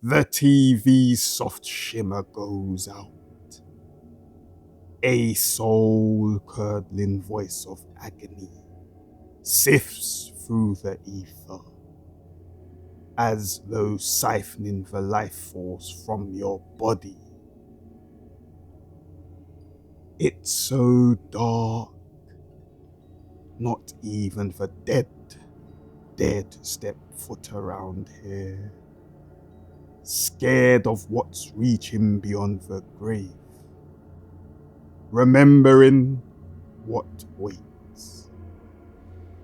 The TV's soft shimmer goes out. A soul-curdling voice of agony sifts through the ether, as though siphoning the life force from your body. It's so dark, not even the dead dare to step foot around here, scared of what's reaching beyond the grave, remembering what waits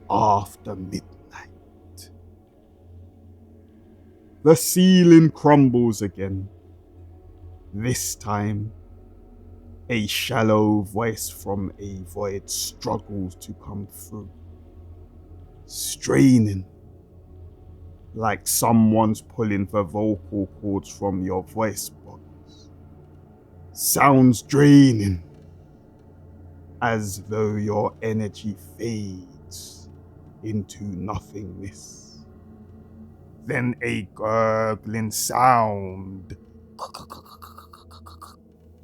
after midnight. The ceiling crumbles again. This time, a shallow voice from a void struggles to come through, straining, like someone's pulling the vocal cords from your voice box. Sounds draining, as though your energy fades into nothingness. Then a gurgling sound.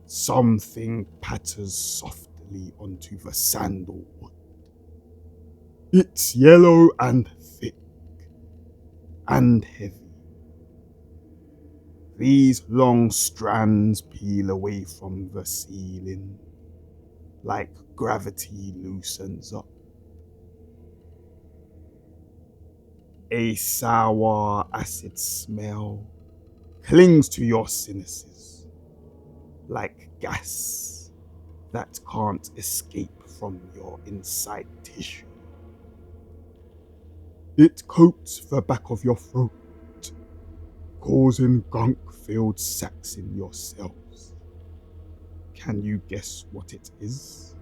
Something patters softly onto the sandalwood. It's yellow and thick and heavy. These long strands peel away from the ceiling, like gravity loosens up. A sour acid smell clings to your sinuses, like gas that can't escape from your inside tissue. It coats the back of your throat, causing gunk-filled sacs in your cells. Can you guess what it is?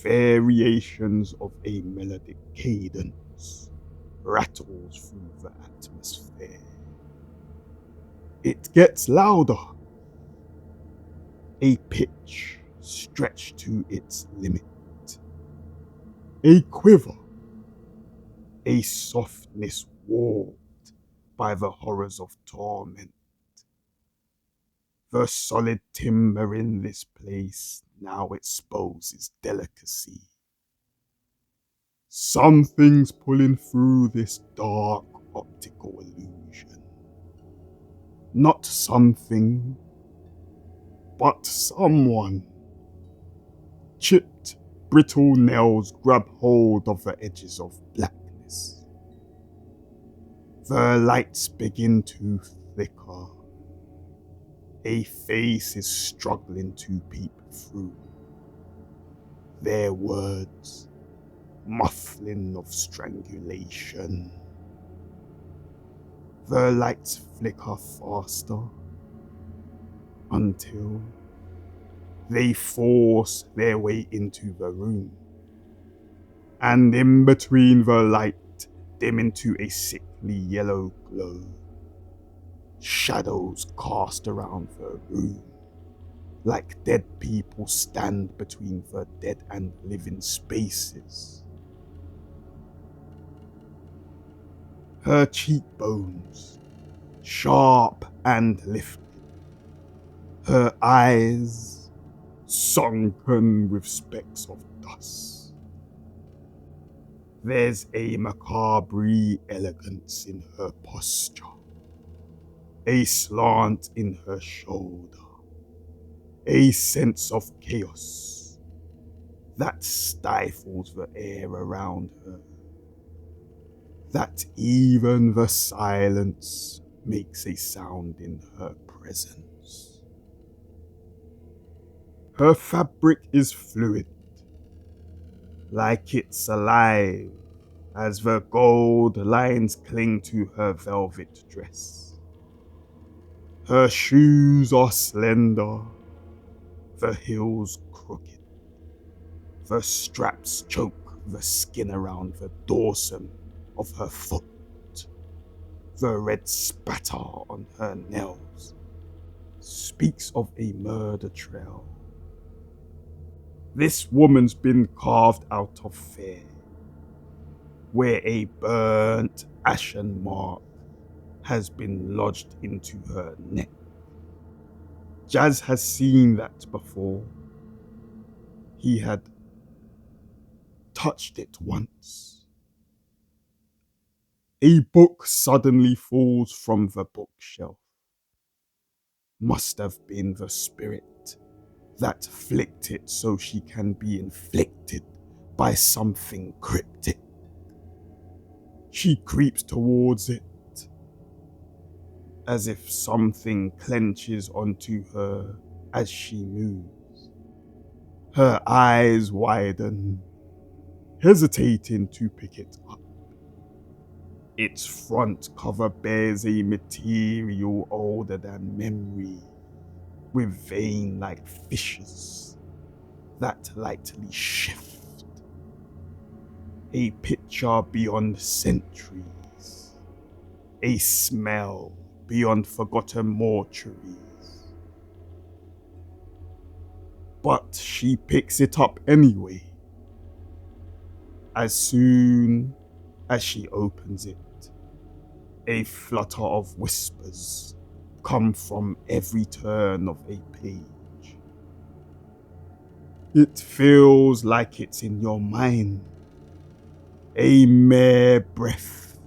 Variations of a melodic cadence rattles through the atmosphere. It gets louder, a pitch stretched to its limit, a quiver, a softness warped by the horrors of torment. The solid timber in this place now exposes delicacy. Something's pulling through this dark optical illusion. Not something, but someone. Chipped, brittle nails grab hold of the edges of blackness. The lights begin to flicker. A face is struggling to peep through. Their words, muffling of strangulation. The lights flicker faster until they force their way into the room. And in between the light, dim into a sickly yellow glow. Shadows cast around the room, like dead people stand between the dead and living spaces. Her cheekbones, sharp and lifted, her eyes sunken with specks of dust. There's a macabre elegance in her posture, a slant in her shoulder, a sense of chaos that stifles the air around her, that even the silence makes a sound in her presence. Her fabric is fluid, like it's alive as the gold lines cling to her velvet dress. Her shoes are slender, the heels crooked. The straps choke the skin around the dorsum of her foot. The red spatter on her nails speaks of a murder trail. This woman's been carved out of fear, where a burnt, ashen mark has been lodged into her neck. Jazz has seen that before. He had touched it once. A book suddenly falls from the bookshelf. Must have been the spirit that flicked it so she can be inflicted by something cryptic. She creeps towards it, as if something clenches onto her as she moves. Her eyes widen, hesitating to pick it up. Its front cover bears a material older than memory, with vein-like fissures that lightly shift. A picture beyond centuries. A smell beyond forgotten mortuaries. But she picks it up anyway. As soon as she opens it, a flutter of whispers come from every turn of a page. It feels like it's in your mind, a mere breath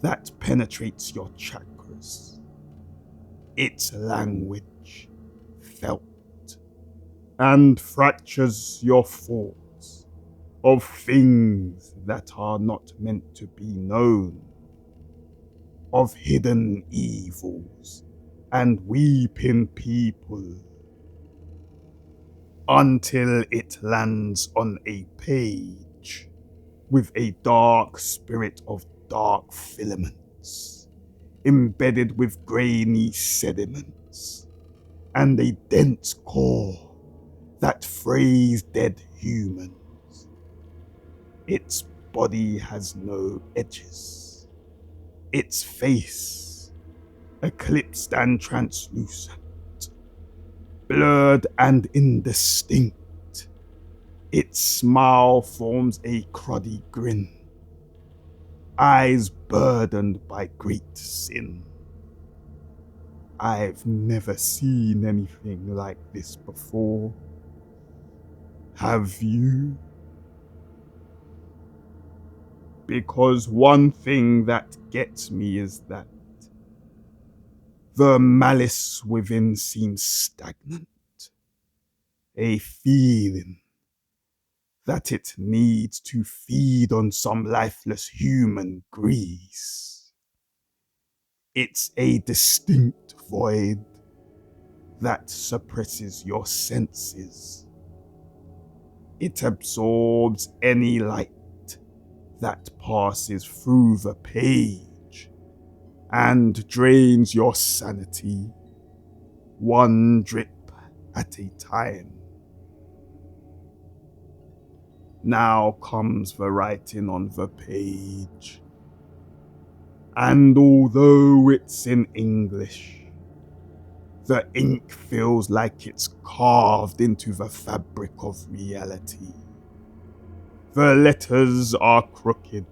that penetrates your chakras. Its language felt and fractures your thoughts of things that are not meant to be known, of hidden evils and weeping people, until it lands on a page with a dark spirit of dark filaments, embedded with grainy sediments, and a dense core that frays dead humans. Its body has no edges. Its face, eclipsed and translucent, blurred and indistinct. Its smile forms a cruddy grin, eyes burdened by great sin. I've never seen anything like this before. Have you? Because one thing that gets me is that the malice within seems stagnant. A feeling that it needs to feed on some lifeless human grease. It's a distinct void that suppresses your senses. It absorbs any light that passes through the page and drains your sanity, one drip at a time. Now comes the writing on the page, and although it's in English, the ink feels like it's carved into the fabric of reality. The letters are crooked,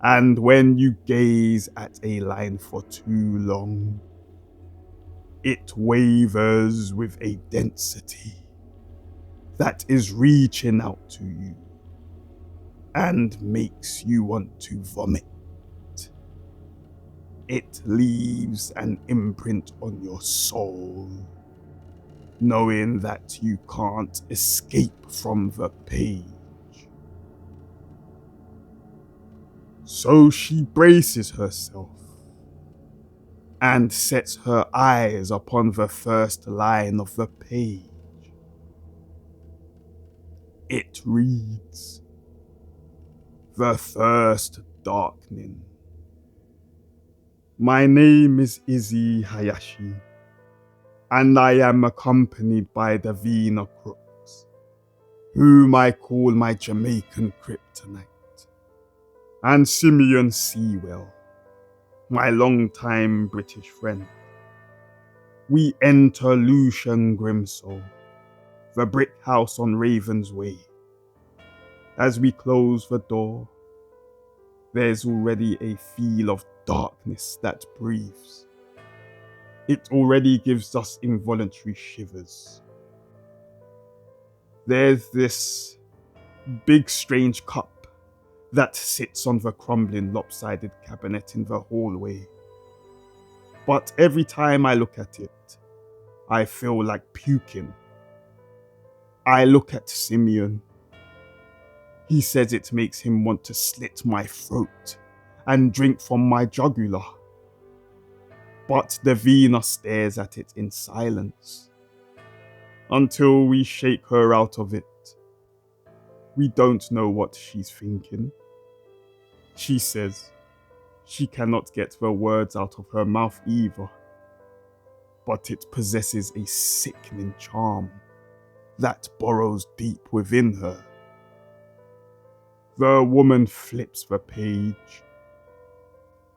and when you gaze at a line for too long, it wavers with a density that is reaching out to you and makes you want to vomit. It leaves an imprint on your soul, knowing that you can't escape from the page. So she braces herself and sets her eyes upon the first line of the page. It reads, "The first darkening. My name is Izzy Hayashi, and I am accompanied by Davina Crooks, whom I call my Jamaican kryptonite, and Simeon Sewell, my longtime British friend. We enter Lucian Grimsoul, the brick house on Raven's Way. As we close the door, there's already a feel of darkness darkness that breathes. It already gives us involuntary shivers. There's this big strange cup that sits on the crumbling lopsided cabinet in the hallway. But every time I look at it, I feel like puking. I look at Simeon. He says it makes him want to slit my throat and drink from my jugular. But Davina stares at it in silence until we shake her out of it. We don't know what she's thinking. She says she cannot get the words out of her mouth either, but it possesses a sickening charm that burrows deep within her. The woman flips the page,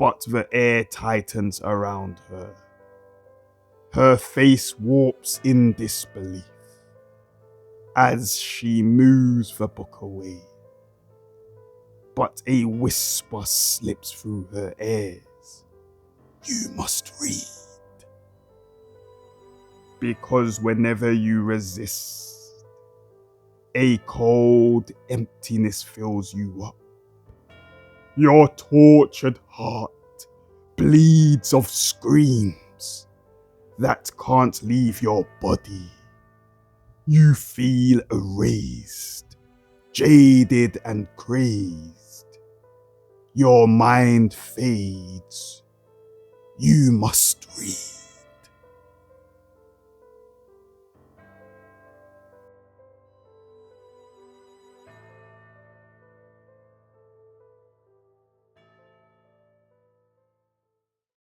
but the air tightens around her. Her face warps in disbelief as she moves the book away. But a whisper slips through her ears. You must read. Because whenever you resist, a cold emptiness fills you up. Your tortured heart bleeds of screams that can't leave your body. You feel erased, jaded and crazed. Your mind fades. You must read.